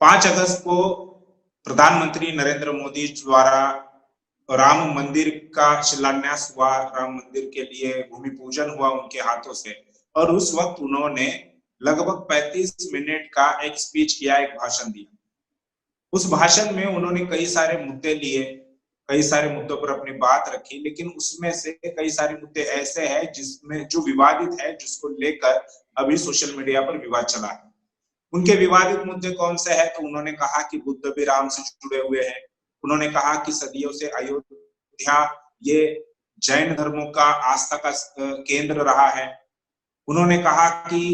5 अगस्त को प्रधानमंत्री नरेंद्र मोदी द्वारा राम मंदिर का शिलान्यास हुआ, राम मंदिर के लिए भूमि पूजन हुआ उनके हाथों से। और उस वक्त उन्होंने लगभग 35 मिनट का एक स्पीच किया, एक भाषण दिया। उस भाषण में उन्होंने कई सारे मुद्दे लिए, कई सारे मुद्दों पर अपनी बात रखी, लेकिन उसमें से कई सारे मुद्दे ऐसे हैं जिसमें जो विवादित है, जिसको लेकर अभी सोशल मीडिया पर विवाद चला है। उनके विवादित मुद्दे कौन से हैं? तो उन्होंने कहा कि बुद्ध भी राम से जुड़े हुए हैं। उन्होंने कहा कि सदियों से अयोध्या ये जैन धर्मों का आस्था का केंद्र रहा है। उन्होंने कहा कि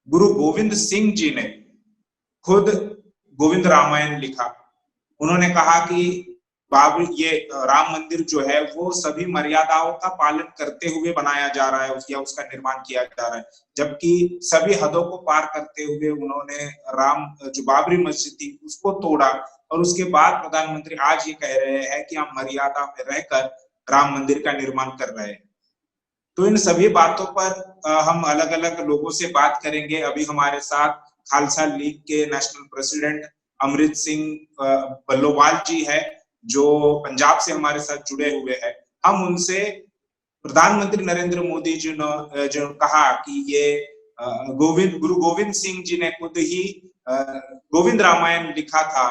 गुरु गोविंद सिंह जी ने खुद गोविंद रामायण लिखा। उन्होंने कहा कि बाबरी ये राम मंदिर जो है वो सभी मर्यादाओं का पालन करते हुए बनाया जा रहा है, या उसका निर्माण किया जा रहा है, जबकि सभी हदों को पार करते हुए उन्होंने राम जो बाबरी मस्जिद थी उसको तोड़ा। और उसके बाद प्रधानमंत्री आज ये कह रहे हैं कि हम मर्यादा में रहकर राम मंदिर का निर्माण कर रहे हैं। तो इन सभी बातों पर हम अलग अलग लोगों से बात करेंगे। अभी हमारे साथ खालसा लीग के नेशनल प्रेसिडेंट अमृत सिंह बल्लोवाल जी है, जो पंजाब से हमारे साथ जुड़े हुए हैं। हम उनसे प्रधानमंत्री नरेंद्र मोदी जी ने जो कहा कि ये गुरु गोविंद सिंह जी ने खुद ही गोविंद रामायण लिखा था,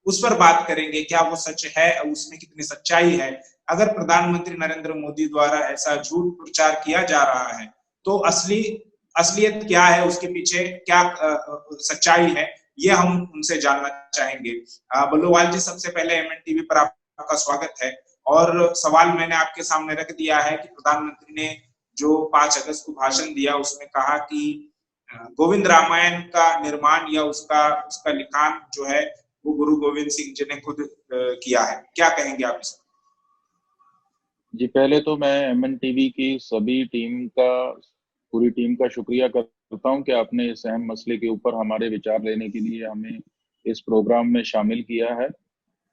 उस पर बात करेंगे। क्या वो सच है, उसमें कितनी सच्चाई है? अगर प्रधानमंत्री नरेंद्र मोदी द्वारा ऐसा झूठ प्रचार किया जा रहा है तो असलियत क्या है, उसके पीछे क्या सच्चाई है, ये हम उनसे जानना चाहेंगे। बल्लोवाल जी, सबसे पहले एमएन टीवी पर आपका स्वागत है। और सवाल मैंने आपके सामने रख दिया है कि प्रधानमंत्री ने जो 5 अगस्त को भाषण दिया उसमें कहा कि गोविंद रामायण का निर्माण या उसका उसका लिखान जो है वो गुरु गोविंद सिंह जी ने खुद किया है। क्या कहेंगे आप इस? जी, पहले तो मैं एमएन टीवी की पूरी टीम का शुक्रिया करता हूं कि आपने इस अहम मसले के ऊपर हमारे विचार लेने के लिए हमें इस प्रोग्राम में शामिल किया है।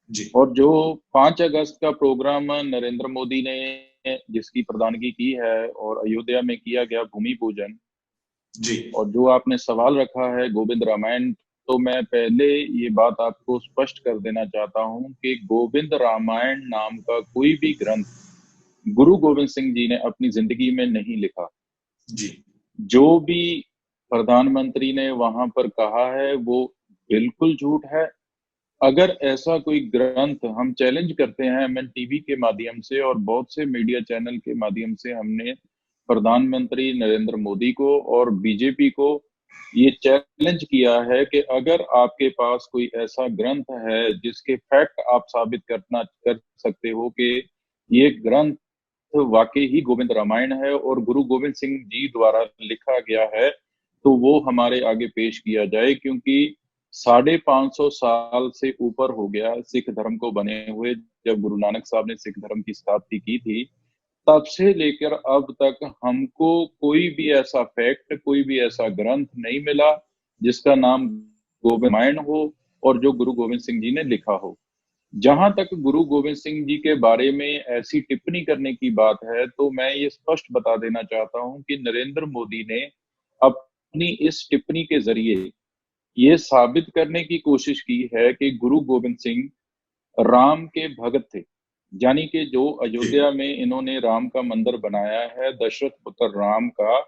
जी। और जो 5 अगस्त का प्रोग्राम नरेंद्र मोदी ने जिसकी प्रधानगी की है और अयोध्या में किया गया भूमि पूजन, जी। और जो आपने सवाल रखा है गोविंद रामायण, तो मैं पहले ये बात आपको स्पष्ट कर देना चाहता हूं कि गोविंद रामायण नाम का कोई भी ग्रंथ गुरु गोविंद सिंह जी ने अपनी जिंदगी में नहीं लिखा। जी। जो भी प्रधानमंत्री ने वहां पर कहा है वो बिल्कुल झूठ है। अगर ऐसा कोई ग्रंथ, हम चैलेंज करते हैं एमएन टीवी के माध्यम से और बहुत से मीडिया चैनल के माध्यम से, हमने प्रधानमंत्री नरेंद्र मोदी को और बीजेपी को ये चैलेंज किया है कि अगर आपके पास कोई ऐसा ग्रंथ है जिसके फैक्ट आप साबित कर सकते हो कि ये ग्रंथ वाकई ही गोविंद रामायण है और गुरु गोविंद सिंह जी द्वारा लिखा गया है, तो वो हमारे आगे पेश किया जाए। क्योंकि 550 साल से ऊपर हो गया सिख धर्म को बने हुए। जब गुरु नानक साहब ने सिख धर्म की स्थापना की थी, तब से लेकर अब तक हमको कोई भी ऐसा फैक्ट, कोई भी ऐसा ग्रंथ नहीं मिला जिसका नाम गोविंद रामायण हो और जो गुरु गोविंद सिंह जी ने लिखा हो। जहां तक गुरु गोविंद सिंह जी के बारे में ऐसी टिप्पणी करने की बात है, तो मैं ये स्पष्ट बता देना चाहता हूं कि नरेंद्र मोदी ने अपनी इस टिप्पणी के जरिए ये साबित करने की कोशिश की है कि गुरु गोविंद सिंह राम के भगत थे। यानी कि जो अयोध्या में इन्होंने राम का मंदिर बनाया है, दशरथ पुत्र राम का,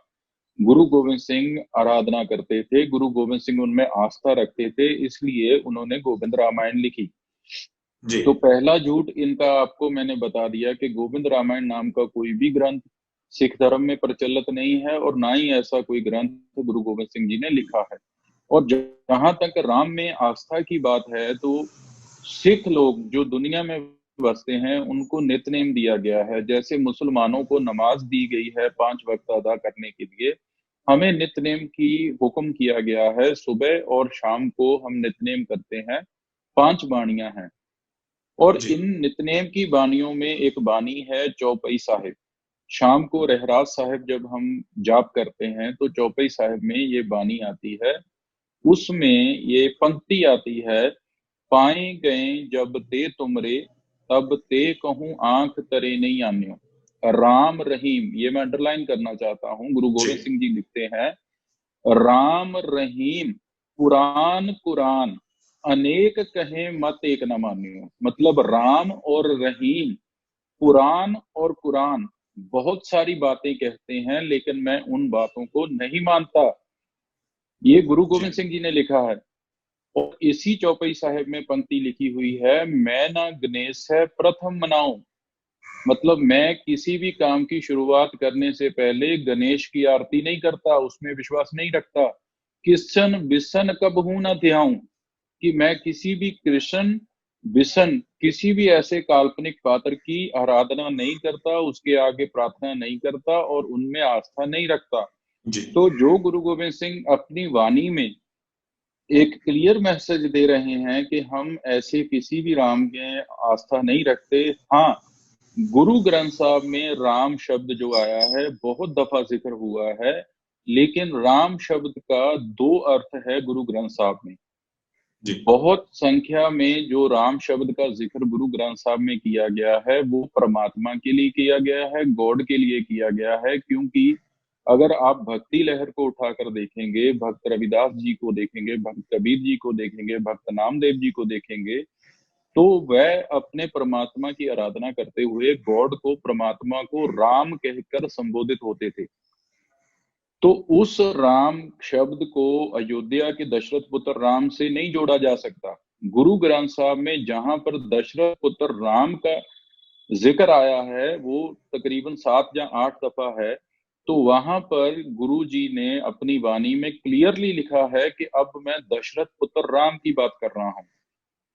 गुरु गोविंद सिंह आराधना करते थे, गुरु गोविंद सिंह उनमें आस्था रखते थे, इसलिए उन्होंने गोविंद रामायण लिखी। जी। तो पहला झूठ इनका आपको मैंने बता दिया कि गोविंद रामायण नाम का कोई भी ग्रंथ सिख धर्म में प्रचलित नहीं है और ना ही ऐसा कोई ग्रंथ गुरु गोविंद सिंह जी ने लिखा है। और जहां तक राम में आस्था की बात है, तो सिख लोग जो दुनिया में बसते हैं उनको नितनेम दिया गया है। जैसे मुसलमानों को नमाज दी गई है 5 वक्त अदा करने के लिए, हमें नितनेम की हुक्म किया गया है। सुबह और शाम को हम नितनेम करते हैं, 5 बाणियां हैं। और जी। इन नितनेम की बानियों में एक बानी है चौपाई साहिब। शाम को रहराज साहिब जब हम जाप करते हैं तो चौपाई साहिब में ये बानी आती है। उसमें ये पंक्ति आती है, पाए गए जब ते तुमरे, तब ते कहूं आंख तरे नहीं आन्यो। राम रहीम, ये मैं अंडरलाइन करना चाहता हूं, गुरु जी। गोविंद सिंह जी लिखते हैं, राम रहीम कुरान कुरान अनेक कहें मत एक न मानियो, मतलब राम और रहीम, कुरान और कुरान बहुत सारी बातें कहते हैं, लेकिन मैं उन बातों को नहीं मानता। ये गुरु जी गोविंद सिंह जी ने लिखा है। और इसी चौपाई साहिब में पंक्ति लिखी हुई है, मैं ना गणेश है प्रथम मनाऊं, मतलब मैं किसी भी काम की शुरुआत करने से पहले गणेश की आरती नहीं करता, उसमें विश्वास नहीं रखता। किशन बिशन कब हूं ना ध्याऊं, कि मैं किसी भी कृष्ण विष्णु किसी भी ऐसे काल्पनिक पात्र की आराधना नहीं करता, उसके आगे प्रार्थना नहीं करता और उनमें आस्था नहीं रखता। जी तो जो गुरु गोविंद सिंह अपनी वाणी में एक क्लियर मैसेज दे रहे हैं कि हम ऐसे किसी भी राम में आस्था नहीं रखते। हाँ, गुरु ग्रंथ साहब में राम शब्द जो आया है बहुत दफा जिक्र हुआ है, लेकिन राम शब्द का दो अर्थ है गुरु ग्रंथ साहब में। जी बहुत संख्या में जो राम शब्द का जिक्र गुरु ग्रंथ साहब में किया गया है वो परमात्मा के लिए किया गया है, गॉड के लिए किया गया है। क्योंकि अगर आप भक्ति लहर को उठाकर देखेंगे, भक्त रविदास जी को देखेंगे, भक्त कबीर जी को देखेंगे, भक्त नामदेव जी को देखेंगे, तो वह अपने परमात्मा की आराधना करते हुए गॉड को, परमात्मा को राम कहकर संबोधित होते थे। तो उस राम शब्द को अयोध्या के दशरथ पुत्र राम से नहीं जोड़ा जा सकता। गुरु ग्रंथ साहब में जहां पर दशरथ पुत्र राम का जिक्र आया है वो तकरीबन 7 या 8 दफा है। तो वहां पर गुरु जी ने अपनी वाणी में क्लियरली लिखा है कि अब मैं दशरथ पुत्र राम की बात कर रहा हूं।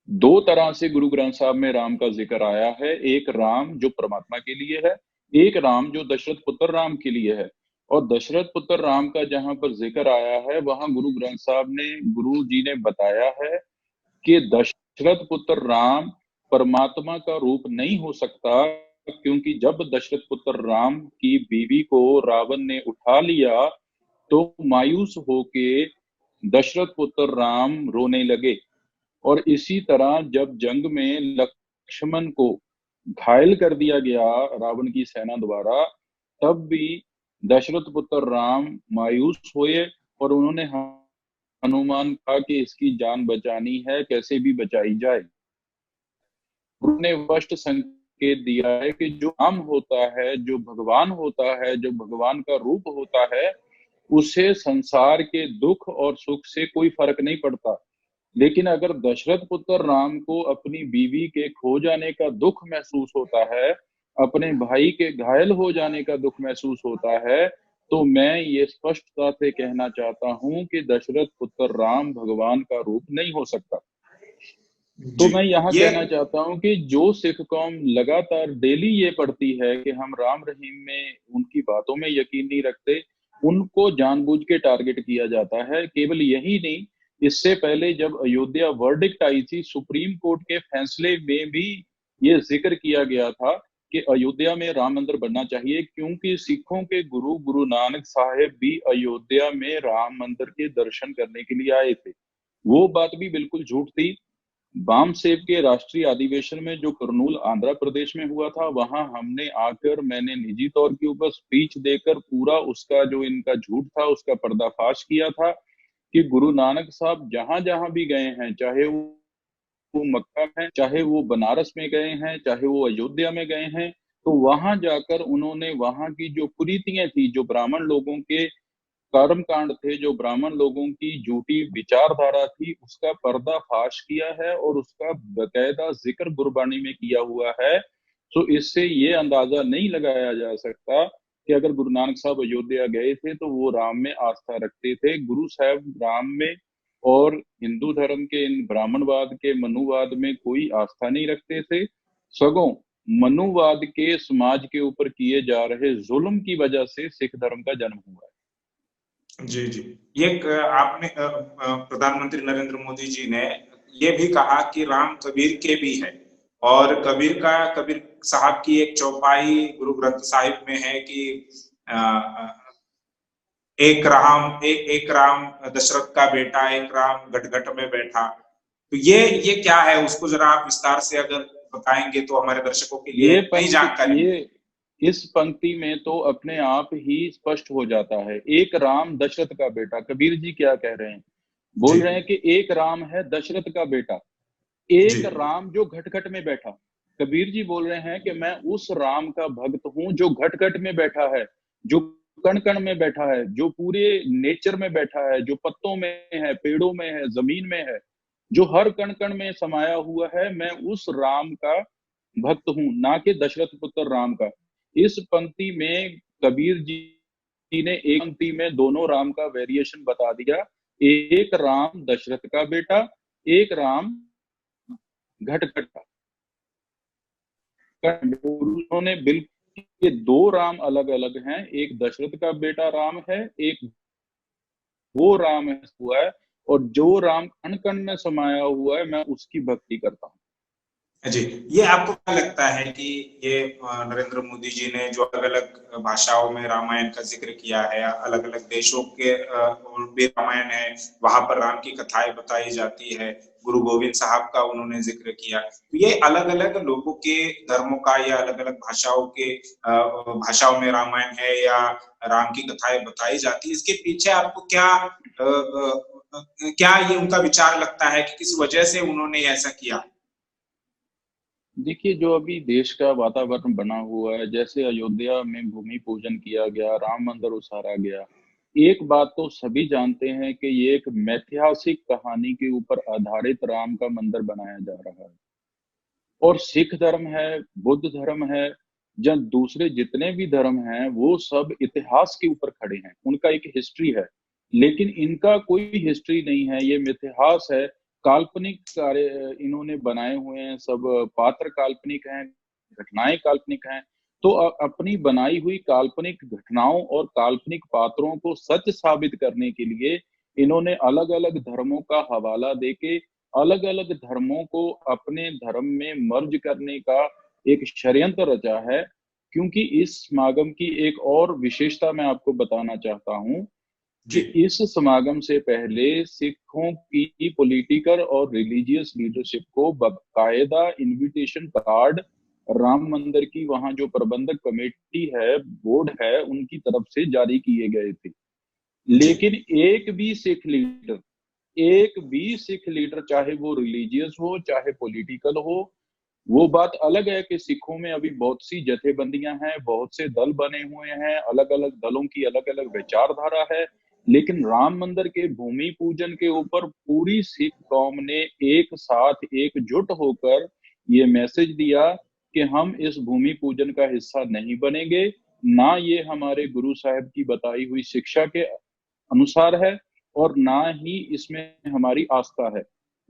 दो तरह से गुरु ग्रंथ साहब में राम का जिक्र आया है, एक राम जो परमात्मा के लिए है, एक राम जो दशरथ पुत्र राम के लिए है। और दशरथ पुत्र राम का जहां पर जिक्र आया है वहां गुरु ग्रंथ साहब ने, गुरु जी ने बताया है कि दशरथ पुत्र राम परमात्मा का रूप नहीं हो सकता, क्योंकि जब दशरथ पुत्र राम की बीवी को रावण ने उठा लिया तो मायूस होके दशरथ पुत्र राम रोने लगे। और इसी तरह जब जंग में लक्ष्मण को घायल कर दिया गया रावण की सेना द्वारा, तब भी दशरथ पुत्र राम मायूस हुए और उन्होंने हनुमान कहा कि इसकी जान बचानी है, कैसे भी बचाई जाए। उन्होंने स्पष्ट संकेत दिया है कि जो राम होता है, जो भगवान होता है, जो भगवान का रूप होता है, उसे संसार के दुख और सुख से कोई फर्क नहीं पड़ता। लेकिन अगर दशरथ पुत्र राम को अपनी बीवी के खो जाने का दुख महसूस होता है, अपने भाई के घायल हो जाने का दुख महसूस होता है, तो मैं ये स्पष्टता से कहना चाहता हूं कि दशरथ पुत्र राम भगवान का रूप नहीं हो सकता। तो जी मैं यहाँ ये कहना चाहता हूँ कि जो सिख कौम लगातार डेली ये पढ़ती है कि हम राम रहीम में उनकी बातों में यकीन नहीं रखते, उनको जानबूझ के टारगेट किया जाता है। केवल यही नहीं, इससे पहले जब अयोध्या वर्डिक्ट आई थी, सुप्रीम कोर्ट के फैसले में भी ये जिक्र किया गया था कि अयोध्या में राम मंदिर बनना चाहिए, क्योंकि सिखों के गुरु गुरु नानक साहेब भी अयोध्या में राम मंदिर के दर्शन करने के लिए आए थे। वो बात भी बिल्कुल झूठ थी। बाम सेव के राष्ट्रीय अधिवेशन में जो कुरनूल आंध्र प्रदेश में हुआ था, वहां हमने आकर, मैंने निजी तौर के ऊपर स्पीच देकर पूरा उसका जो इनका झूठ था उसका पर्दाफाश किया था कि गुरु नानक साहब जहां जहां भी गए हैं, चाहे वो मक्का में, चाहे वो बनारस में गए हैं, चाहे वो अयोध्या में गए हैं, तो वहां जाकर उन्होंने वहां की जो कुरीतियां थी, जो ब्राह्मण लोगों के कर्म कांड थे, जो ब्राह्मण लोगों की झूठी विचारधारा थी, उसका पर्दाफाश किया है और उसका बकायदा जिक्र गुरबानी में किया हुआ है। तो इससे ये अंदाजा नहीं लगाया जा सकता कि अगर गुरु नानक साहब अयोध्या गए थे तो वो राम में आस्था रखते थे। गुरु साहब राम में और हिंदू धर्म के इन ब्राह्मणवाद के मनुवाद में कोई आस्था नहीं रखते थे। सगों मनुवाद के समाज के ऊपर किए जा रहे जुल्म की वजह से सिख धर्म का जन्म हुआ है। जी जी ये आपने प्रधानमंत्री नरेंद्र मोदी जी ने ये भी कहा कि राम कबीर के भी है, और कबीर साहब की एक चौपाई गुरु ग्रंथ साहिब में है कि एक राम दशरथ का बेटा, एक राम गटगट में बैठा। तो ये क्या है, उसको जरा आप विस्तार से अगर बताएंगे तो हमारे दर्शकों के लिए ये नई पंक्ति जानकारी ये मिलेगी। इस पंक्ति में तो अपने आप ही स्पष्ट हो जाता है, एक राम दशरथ का बेटा। कबीर जी क्या कह रहे हैं? बोल जी रहे हैं कि एक राम है दशरथ का बेटा, जी एक राम जो घट घट में बैठा। कबीर जी बोल रहे हैं कि मैं उस राम का भक्त हूं जो घट घट में बैठा है, जो कण कण में बैठा है, जो पूरे नेचर में बैठा है, जो पत्तों में है, पेड़ों में है, जमीन में है, जो हर कण कण में समाया हुआ है। मैं उस राम का भक्त हूं, ना कि दशरथ पुत्र राम का। इस पंक्ति में कबीर जी ने एक पंक्ति में दोनों राम का वेरिएशन बता दिया। एक राम दशरथ का बेटा, एक राम घट घट का। उन्होंने बिल्कुल, ये दो राम अलग अलग हैं। एक दशरथ का बेटा राम है, एक वो राम हुआ है, और जो राम कण कण में समाया हुआ है, मैं उसकी भक्ति करता हूँ। जी। ये आपको क्या लगता है कि ये नरेंद्र मोदी जी ने जो अलग अलग भाषाओं में रामायण का जिक्र किया है, अलग अलग देशों के भी रामायण है, वहां पर राम की कथाएं बताई जाती है, गुरु गोविंद साहब का उन्होंने जिक्र किया, तो ये अलग अलग लोगों के धर्मों का या अलग अलग भाषाओं के भाषाओं में रामायण है या राम की कथाएं बताई जाती है, इसके पीछे आपको क्या ये उनका विचार लगता है कि किस वजह से उन्होंने ऐसा किया? देखिए, जो अभी देश का वातावरण बना हुआ है, जैसे अयोध्या में भूमि पूजन किया गया, राम मंदिर उसारा गया, एक बात तो सभी जानते हैं कि ये एक ऐतिहासिक कहानी के ऊपर आधारित राम का मंदिर बनाया जा रहा है। और सिख धर्म है, बुद्ध धर्म है, या दूसरे जितने भी धर्म हैं, वो सब इतिहास के ऊपर खड़े हैं, उनका एक हिस्ट्री है। लेकिन इनका कोई हिस्ट्री नहीं है, ये मिथ्यास है, काल्पनिक कार्य इन्होंने बनाए हुए हैं, सब पात्र काल्पनिक हैं, घटनाएं काल्पनिक हैं। तो अपनी बनाई हुई काल्पनिक घटनाओं और काल्पनिक पात्रों को सच साबित करने के लिए इन्होंने अलग अलग धर्मों का हवाला देके अलग अलग धर्मों को अपने धर्म में मर्ज करने का एक षड्यंत्र रचा है। क्योंकि इस समागम की एक और विशेषता मैं आपको बताना चाहता हूं कि जी इस समागम से पहले सिखों की पॉलिटिकल और रिलीजियस लीडरशिप को बाकायदा इनविटेशन कार्ड राम मंदिर की वहां जो प्रबंधक कमेटी है, बोर्ड है, उनकी तरफ से जारी किए गए थे। जी लेकिन एक भी सिख लीडर, चाहे वो रिलीजियस हो चाहे पॉलिटिकल हो, वो बात अलग है कि सिखों में अभी बहुत सी जथेबंदियां हैं, बहुत से दल बने हुए हैं, अलग अलग दलों की अलग अलग विचारधारा है। लेकिन राम मंदिर के भूमि पूजन के ऊपर पूरी सिख कौम ने एक साथ एकजुट होकर ये मैसेज दिया कि हम इस भूमि पूजन का हिस्सा नहीं बनेंगे, ना ये हमारे गुरु साहब की बताई हुई शिक्षा के अनुसार है, और ना ही इसमें हमारी आस्था है।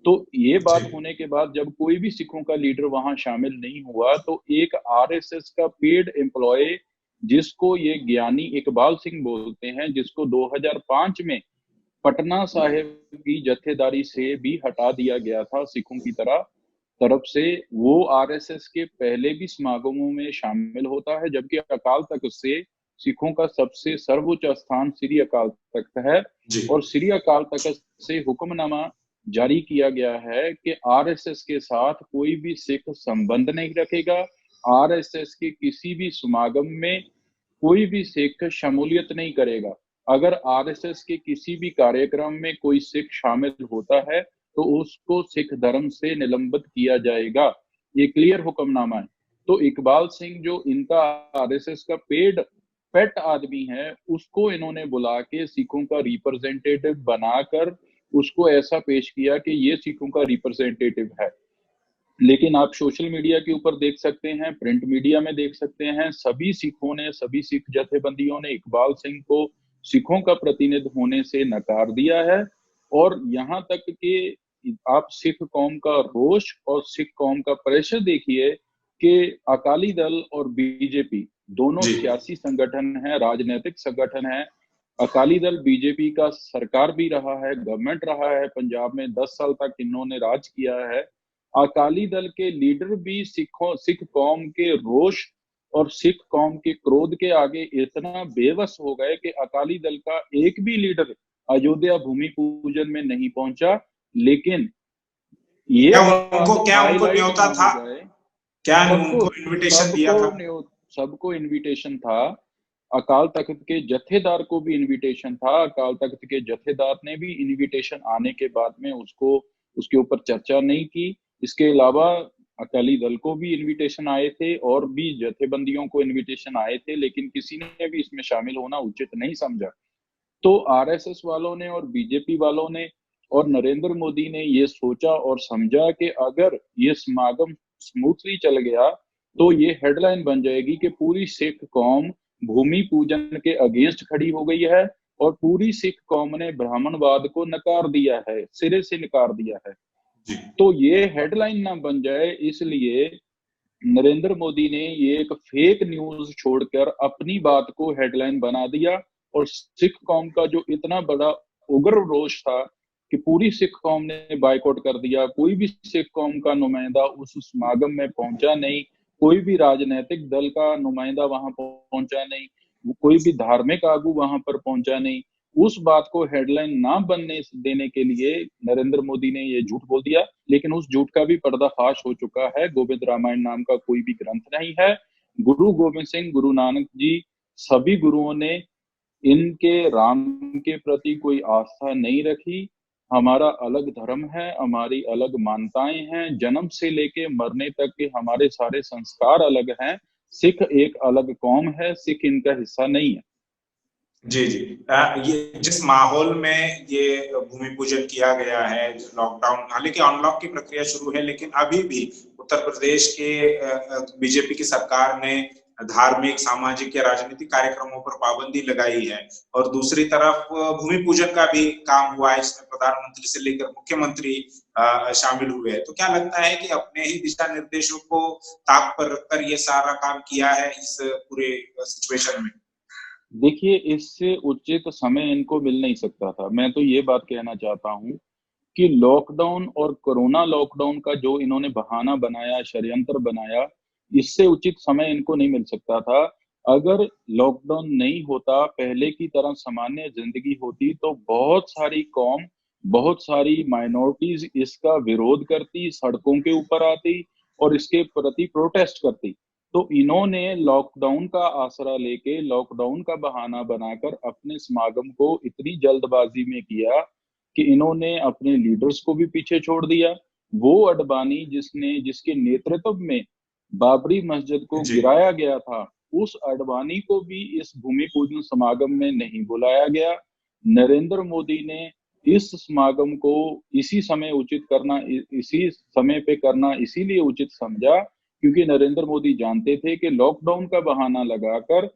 तो ये जी बात होने के बाद जब कोई भी सिखों का लीडर वहां शामिल नहीं हुआ, तो एक आरएसएस का पेड एम्प्लॉय, जिसको ये ज्ञानी इकबाल सिंह बोलते हैं, जिसको 2005 में पटना साहिब की जत्थेदारी से भी हटा दिया गया था सिखों की तरफ से, वो आरएसएस के पहले भी समागमों में शामिल होता है, जबकि अकाल तख्त से सिखों का सबसे सर्वोच्च स्थान श्री अकाल तख्त है। जी और श्री अकाल तख्त से हुक्मनामा जारी किया गया है कि आरएसएस के साथ कोई भी सिख संबंध नहीं रखेगा, आरएसएस के किसी भी समागम में कोई भी सिख शमूलियत नहीं करेगा। अगर आरएसएस के किसी भी कार्यक्रम में कोई सिख शामिल होता है, तो उसको सिख धर्म से निलंबित किया जाएगा। ये क्लियर हुक्मनामा है। तो इकबाल सिंह जो इनका आरएसएस का पेट आदमी है, उसको इन्होंने बुला के सिखों का रिप्रेजेंटेटिव बनाकर उसको ऐसा पेश किया कि ये सिखों का रिप्रेजेंटेटिव है। लेकिन आप सोशल मीडिया के ऊपर देख सकते हैं, प्रिंट मीडिया में देख सकते हैं, सभी सिखों ने, सभी सिख जथेबंदियों ने इकबाल सिंह को सिखों का प्रतिनिधि होने से नकार दिया है। और यहाँ तक कि आप सिख कौम का रोष और सिख कौम का प्रेशर देखिए कि अकाली दल और बीजेपी दोनों जी सियासी संगठन है, राजनीतिक संगठन है। अकाली दल बीजेपी का सरकार भी रहा है, गवर्नमेंट रहा है, पंजाब में 10 साल तक इन्होंने राज किया है। अकाली दल के लीडर भी सिख कौम के रोष और सिख कौम के क्रोध के आगे इतना बेबस हो गए कि अकाली दल का एक भी लीडर अयोध्या भूमि पूजन में नहीं पहुंचा। लेकिन ये बात क्या उनको हाईलाइट न्योता मानी था? जाए, क्या सबको उनको इनविटेशन दिया सबको था? सबको इनविटेशन था। अकाल तख्त के जत्थेदार को भी इनविटेशन था, अकाल तख्त के जत्थेदार ने भी इनविटेशन आने के बाद में उसको उसके ऊपर चर्चा नहीं की। इसके अलावा अकाली दल को भी इनविटेशन आए थे और भी जत्थेबंदियों को इनविटेशन आए थे, लेकिन किसी ने भी इसमें शामिल होना उचित नहीं समझा। तो आरएसएस वालों ने और बीजेपी वालों ने और नरेंद्र मोदी ने ये सोचा और समझा कि अगर ये समागम स्मूथली चल गया तो ये हेडलाइन बन जाएगी कि पूरी सिख कौम भूमि पूजन के अगेंस्ट खड़ी हो गई है और पूरी सिख कौम ने ब्राह्मणवाद को नकार दिया है, सिरे से नकार दिया है। जी तो ये हेडलाइन ना बन जाए, इसलिए नरेंद्र मोदी ने ये एक फेक न्यूज छोड़कर अपनी बात को हेडलाइन बना दिया और सिख कौम का जो इतना बड़ा उग्र रोष था कि पूरी सिख कौम ने बायकॉट कर दिया, कोई भी सिख कौम का नुमाइंदा उस समागम में पहुंचा नहीं, कोई भी राजनीतिक दल का नुमाइंदा वहां पहुंचा नहीं, कोई भी धार्मिक आगू वहां पर पहुंचा नहीं। उस बात को हेडलाइन ना बनने देने के लिए नरेंद्र मोदी ने ये झूठ बोल दिया, लेकिन उस झूठ का भी पर्दाफाश हो चुका है। गोविंद रामायण नाम का कोई भी ग्रंथ नहीं है। गुरु गोविंद सिंह, गुरु नानक जी, सभी गुरुओं ने इनके राम के प्रति कोई आस्था नहीं रखी। हमारा अलग धर्म है, हमारी अलग मान्यताएं हैं, जन्म से लेके मरने तक के हमारे सारे संस्कार अलग हैं। सिख एक अलग कौम है, सिख इनका हिस्सा नहीं है। जी जी। ये जिस माहौल में ये भूमि पूजन किया गया है, लॉकडाउन, हालांकि अनलॉक की प्रक्रिया शुरू है, लेकिन अभी भी उत्तर प्रदेश के बीजेपी की सरकार ने धार्मिक, सामाजिक या राजनीतिक कार्यक्रमों पर पाबंदी लगाई है। और दूसरी तरफ भूमि पूजन का भी काम हुआ है, जिसमें प्रधानमंत्री से लेकर मुख्यमंत्री शामिल हुए हैं। तो क्या लगता है कि अपने ही दिशा निर्देशों को ताक पर रखकर ये सारा काम किया है इस पूरे सिचुएशन में? देखिए, इससे उचित समय इनको मिल नहीं सकता था। मैं तो ये बात कहना चाहता हूँ कि लॉकडाउन और कोरोना लॉकडाउन का जो इन्होंने बहाना बनाया, षड्यंत्र बनाया, इससे उचित समय इनको नहीं मिल सकता था। अगर लॉकडाउन नहीं होता, पहले की तरह सामान्य जिंदगी होती, तो बहुत सारी कौम, बहुत सारी माइनॉरिटीज इसका विरोध करती, सड़कों के ऊपर आती और इसके प्रति प्रोटेस्ट करती। तो इन्होंने लॉकडाउन का आसरा लेके, लॉकडाउन का बहाना बनाकर अपने समागम को इतनी जल्दबाजी में किया कि इन्होंने अपने लीडर्स को भी पीछे छोड़ दिया। वो अडवाणी जिसके नेतृत्व में बाबरी मस्जिद को जी गिराया गया था, उस अडवाणी को भी इस भूमि पूजन समागम में नहीं बुलाया गया। नरेंद्र मोदी ने इस समागम को इसी समय उचित करना, इसी समय पे करना इसीलिए उचित समझा क्योंकि नरेंद्र मोदी जानते थे कि लॉकडाउन का बहाना लगाकर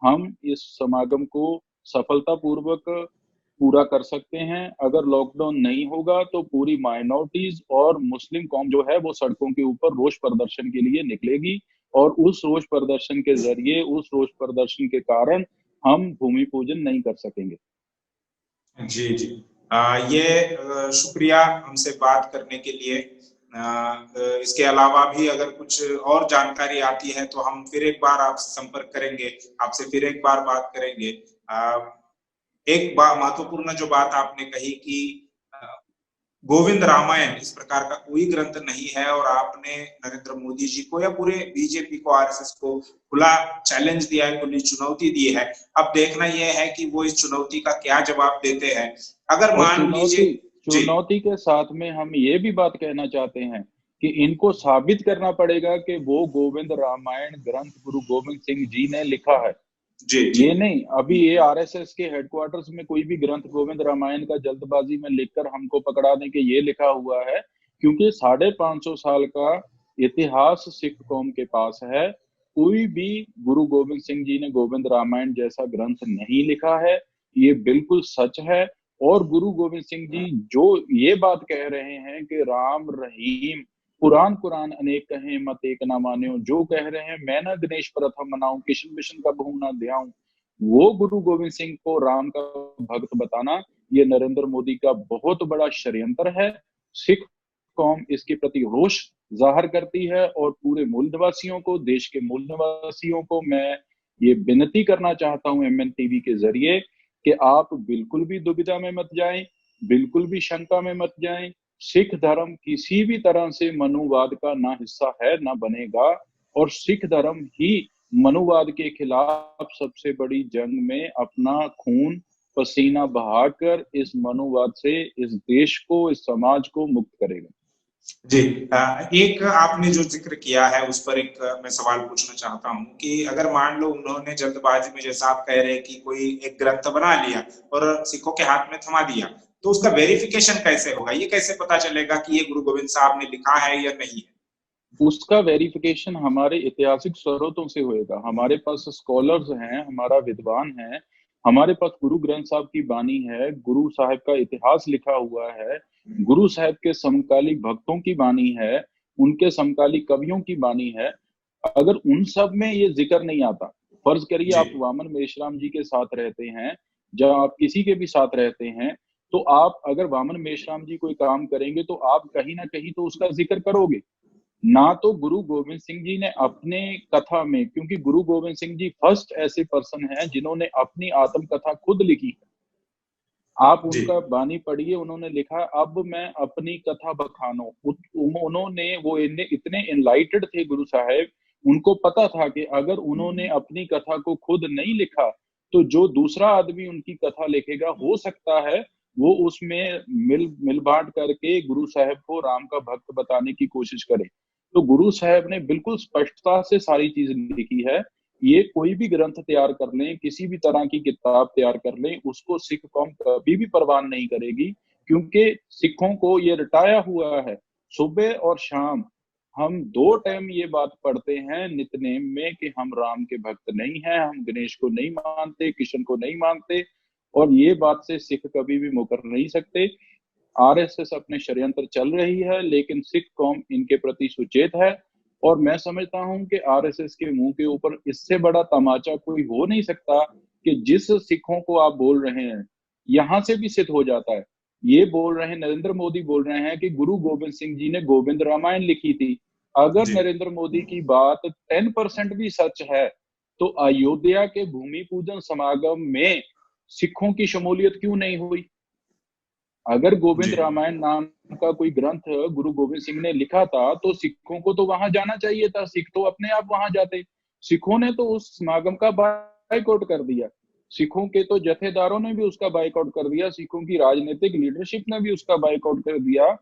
हम इस समागम को सफलतापूर्वक पूरा कर सकते हैं। अगर लॉकडाउन नहीं होगा तो पूरी माइनॉरिटीज और मुस्लिम कौम जो है वो सड़कों के ऊपर रोष प्रदर्शन के लिए निकलेगी और उस रोष प्रदर्शन के जरिए, उस रोष प्रदर्शन के कारण हम भूमि पूजन नहीं कर सकेंगे। जी जी। ये शुक्रिया हमसे बात करने के लिए। इसके अलावा भी अगर कुछ और जानकारी आती है तो हम फिर एक बार आपसे संपर्क करेंगे, आपसे फिर एक बार बात करेंगे। एक बात महत्वपूर्ण जो बात आपने कही कि गोविंद रामायण इस प्रकार का कोई ग्रंथ नहीं है, और आपने नरेंद्र मोदी जी को या पूरे बीजेपी को, आरएसएस को खुला चैलेंज दिया है, खुली चुनौती दी है। अब देखना यह है कि वो इस चुनौती का क्या जवाब देते हैं। अगर और मान लीजिए, जी चुनौती के साथ में हम ये भी बात कहना चाहते हैं कि इनको साबित करना पड़ेगा कि वो गोविंद रामायण ग्रंथ गुरु गोविंद सिंह जी ने लिखा है। जी जी ये नहीं, अभी ये आरएसएस के हेडक्वार्टर्स में कोई भी ग्रंथ गोविंद रामायण का जल्दबाजी में लिखकर हमको पकड़ा दें कि ये लिखा हुआ है, क्योंकि 550 साल का इतिहास सिख कौम के पास है। कोई भी गुरु गोविंद सिंह जी ने गोविंद रामायण जैसा ग्रंथ नहीं लिखा है, ये बिल्कुल सच है। और गुरु गोविंद सिंह जी जो ये बात कह रहे हैं कि राम रहीम पुराण कुरान अनेक कहें मत एक ना मान्यो, जो कह रहे हैं मैं ना गणेश प्रथम मनाऊं, किशन बिशन का बहु ना ध्याऊं, वो गुरु गोविंद सिंह को राम का भक्त बताना, ये नरेंद्र मोदी का बहुत बड़ा षड्यंत्र है। सिख कौम इसके प्रति रोष जाहिर करती है और पूरे मूल निवासियों को, देश के मूल निवासियों को मैं ये विनती करना चाहता हूं एमएन टीवी के जरिए कि आप बिल्कुल भी दुविधा में मत जाएं, बिल्कुल भी शंका में मत जाएं। सिख धर्म किसी भी तरह से मनुवाद का ना हिस्सा है, ना बनेगा, और सिख धर्म ही मनुवाद के खिलाफ सबसे बड़ी जंग में अपना खून पसीना बहाकर इस मनुवाद से इस देश को, इस समाज को मुक्त करेगा। जी, एक आपने जो जिक्र किया है उस पर एक मैं सवाल पूछना चाहता हूं कि अगर मान लो उन्होंने जल्दबाजी में, जैसा आप कह रहे हैं कि कोई एक ग्रंथ बना लिया और सिखों के हाथ में थमा दिया, तो उसका वेरिफिकेशन कैसे होगा? ये कैसे पता चलेगा कि ये गुरु गोविंद साहब ने लिखा है या नहीं है? उसका वेरिफिकेशन हमारे ऐतिहासिक स्रोतों से होएगा। हमारे पास स्कॉलर्स हैं, हमारा विद्वान है, हमारे पास गुरु ग्रंथ साहब की बानी है, गुरु साहब का इतिहास लिखा हुआ है, गुरु साहब के समकालीन भक्तों की बानी है, उनके समकालीन कवियों की बानी है। अगर उन सब में ये जिक्र नहीं आता, फर्ज करिए जी आप वामन मेश्राम जी के साथ रहते हैं, जब आप किसी के भी साथ रहते हैं, तो आप अगर वामन मेश्राम जी कोई काम करेंगे तो आप कहीं ना कहीं तो उसका जिक्र करोगे। ना तो गुरु गोविंद सिंह जी ने अपने कथा में, क्योंकि गुरु गोविंद सिंह जी फर्स्ट ऐसे पर्सन हैं जिन्होंने अपनी आत्मकथा खुद लिखी है। आप जी उनका बानी पढ़िए, उन्होंने लिखा अब मैं अपनी कथा बखानो। उन्होंने वो इतने एनलाइटेड थे गुरु साहब, उनको पता था कि अगर उन्होंने अपनी कथा को खुद नहीं लिखा तो जो दूसरा आदमी उनकी कथा लिखेगा हो सकता है वो उसमें मिल बांट करके गुरु साहब को राम का भक्त बताने की कोशिश करे। तो गुरु साहब ने बिल्कुल स्पष्टता से सारी चीज लिखी है। ये कोई भी ग्रंथ तैयार कर लें, किसी भी तरह की किताब तैयार कर लें, उसको सिख कौम कभी भी परवान नहीं करेगी, क्योंकि सिखों को ये रटाया हुआ है। सुबह और शाम हम 2 टाइम ये बात पढ़ते हैं नित्यनेम में कि हम राम के भक्त नहीं हैं, हम गणेश को नहीं मानते, कृष्ण को नहीं मानते, और ये बात से सिख कभी भी मुकर नहीं सकते। आरएसएस अपने षड्यंत्र चल रही है, लेकिन सिख कौम इनके प्रति सुचेत है। और मैं समझता हूं कि आरएसएस के मुंह के ऊपर इससे बड़ा तमाचा कोई हो नहीं सकता कि जिस सिखों को आप बोल रहे हैं, यहां से भी सिद्ध हो जाता है। ये बोल रहे हैं, नरेंद्र मोदी बोल रहे हैं कि गुरु गोविंद सिंह जी ने गोविंद रामायण लिखी थी। अगर जी नरेंद्र मोदी की बात 10% भी सच है तो अयोध्या के भूमि पूजन समागम में सिखों की शमूलियत क्यों नहीं हुई? अगर जी गोविंद रामायण नाम का कोई ग्रंथ गुरु गोविंद सिंह ने लिखा था तो सिखों को तो वहां जाना चाहिए था, सिख तो अपने आप वहां जाते। सिखों ने तो उस समागम का बाइकआउट कर दिया, सिखों के तो जथेदारों ने भी उसका बाइकआउट कर दिया, सिखों की राजनीतिक लीडरशिप ने भी उसका बाइकआउट कर दिया,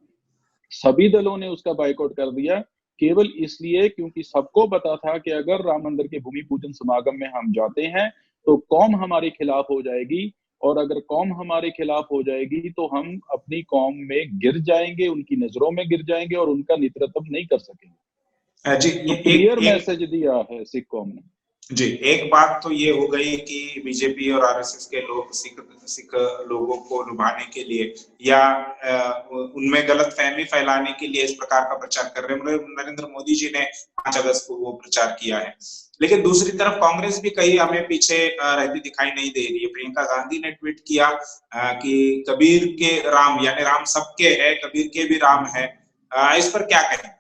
सभी दलों ने उसका बाइकआउट कर दिया, केवल इसलिए क्योंकि सबको पता था कि अगर राम मंदिर के भूमि पूजन समागम में हम जाते हैं तो कौम हमारे खिलाफ हो जाएगी, और अगर कौम हमारे खिलाफ हो जाएगी तो हम अपनी कौम में गिर जाएंगे, उनकी नजरों में गिर जाएंगे और उनका नेतृत्व नहीं कर सकेंगे। जी तो ये क्लियर एक एक मैसेज दिया है सिख कौम ने। जी, एक बात तो ये हो गई कि बीजेपी और आरएसएस के लोग सिख सिख लोगों को लुभाने के लिए या उनमें गलतफहमी फैलाने के लिए इस प्रकार का प्रचार कर रहे हैं। नरेंद्र मोदी जी ने 5 अगस्त को वो प्रचार किया है, लेकिन दूसरी तरफ कांग्रेस भी कहीं हमें पीछे रहती दिखाई नहीं दे रही है। प्रियंका गांधी ने ट्वीट किया कि कबीर के राम, यानी राम सबके है, कबीर के भी राम है। इस पर क्या कहें?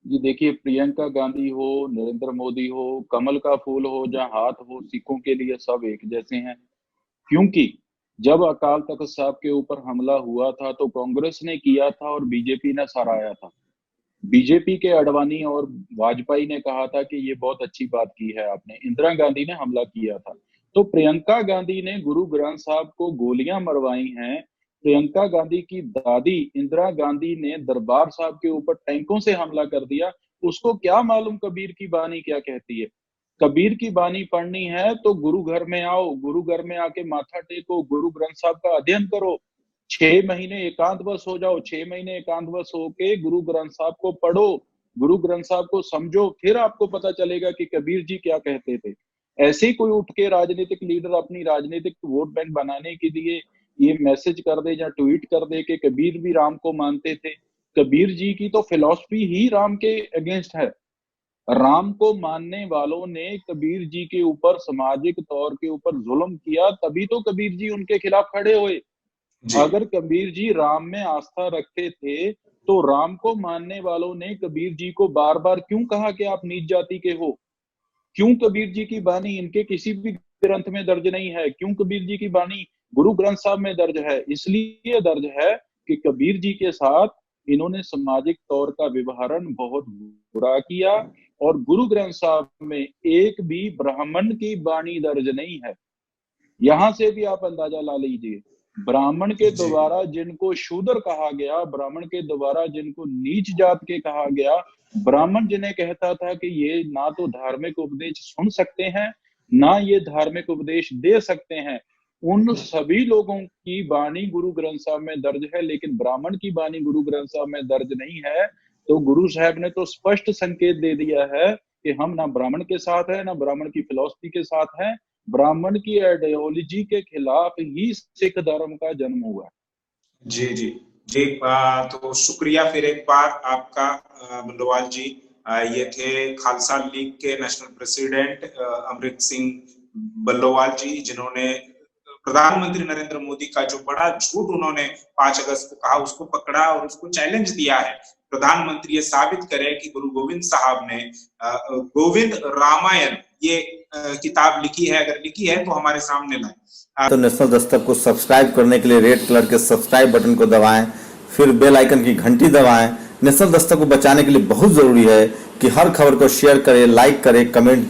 जी देखिए, प्रियंका गांधी हो, नरेंद्र मोदी हो, कमल का फूल हो जहाँ हाथ हो, सिखों के लिए सब एक जैसे हैं। क्योंकि जब अकाल तख्त साहब के ऊपर हमला हुआ था तो कांग्रेस ने किया था और बीजेपी ने सराहाया था। बीजेपी के अडवाणी और वाजपेयी ने कहा था कि ये बहुत अच्छी बात की है आपने, इंदिरा गांधी ने हमला किया था। तो प्रियंका गांधी ने गुरु ग्रंथ साहब को गोलियां मरवाई हैं। प्रियंका गांधी की दादी इंदिरा गांधी ने दरबार साहब के ऊपर टैंकों से हमला कर दिया। उसको क्या मालूम कबीर की बानी क्या कहती है? कबीर की बानी पढ़नी है तो गुरु घर में आओ, गुरु घर में आके माथा टेको, गुरु ग्रंथ साहब का अध्ययन करो, 6 महीने एकांतवश हो जाओ, 6 महीने एकांतवश होके गुरु ग्रंथ साहब को पढ़ो, गुरु ग्रंथ साहब को समझो, फिर आपको पता चलेगा कि कबीर जी क्या कहते थे। ऐसे ही कोई उठ के राजनीतिक लीडर अपनी राजनीतिक वोट बैंक बनाने के लिए ये मैसेज कर दे या ट्वीट कर दे कि कबीर भी राम को मानते थे। कबीर जी की तो फिलॉसफी ही राम के अगेंस्ट है। राम को मानने वालों ने कबीर जी के ऊपर सामाजिक तौर के ऊपर जुल्म किया, तभी तो कबीर जी उनके खिलाफ खड़े हुए। जी अगर कबीर जी राम में आस्था रखते थे तो राम को मानने वालों ने कबीर जी को बार बार क्यों कहा कि आप नीच जाति के हो? क्यों कबीर जी की बानी इनके किसी भी ग्रंथ में दर्ज नहीं है? क्यों कबीर जी की बानी गुरु ग्रंथ साहब में दर्ज है? इसलिए दर्ज है कि कबीर जी के साथ इन्होंने सामाजिक तौर का व्यवहारण बहुत बुरा किया। और गुरु ग्रंथ साहब में एक भी ब्राह्मण की वाणी दर्ज नहीं है। यहां से भी आप अंदाजा ला लीजिए, ब्राह्मण के जी द्वारा जिनको शूद्र कहा गया, ब्राह्मण के द्वारा जिनको नीच जात के कहा गया, ब्राह्मण जिन्हें कहता था कि ये ना तो धार्मिक उपदेश सुन सकते हैं, ना ये धार्मिक उपदेश दे सकते हैं, उन सभी लोगों की वाणी गुरु ग्रंथ साहब में दर्ज है, लेकिन ब्राह्मण की वाणी गुरु ग्रंथ साहब में दर्ज नहीं है। तो गुरु साहब ने तो स्पष्ट संकेत दे दिया है कि हम ना ब्राह्मण के साथ है, ना ब्राह्मण की फिलॉसफी के साथ है, ब्राह्मण की आइडियोलॉजी के खिलाफ ही सिख धर्म का जन्म हुआ। जी जी जी। तो शुक्रिया फिर एक बार आपका बल्लोवाल जी। ये थे खालसा लीग के नेशनल प्रेसिडेंट अमृत सिंह बल्लोवाल जी, जिन्होंने प्रधानमंत्री नरेंद्र मोदी का जो बड़ा झूठ उन्होंने 5 अगस्त को कहा उसको पकड़ा और उसको चैलेंज दिया है। प्रधानमंत्री ये साबित करे कि गुरु गोविंद साहब ने गोविंद रामायण ये किताब लिखी है, अगर लिखी है तो हमारे सामने लाए। तो नेशनल दस्तक को सब्सक्राइब करने के लिए रेड कलर के सब्सक्राइब बटन को दबाएं, फिर बेल आइकन की घंटी दबाएं। नेशनल दस्तक को बचाने के लिए बहुत जरूरी है कि हर खबर को शेयर करें, लाइक करें, कमेंट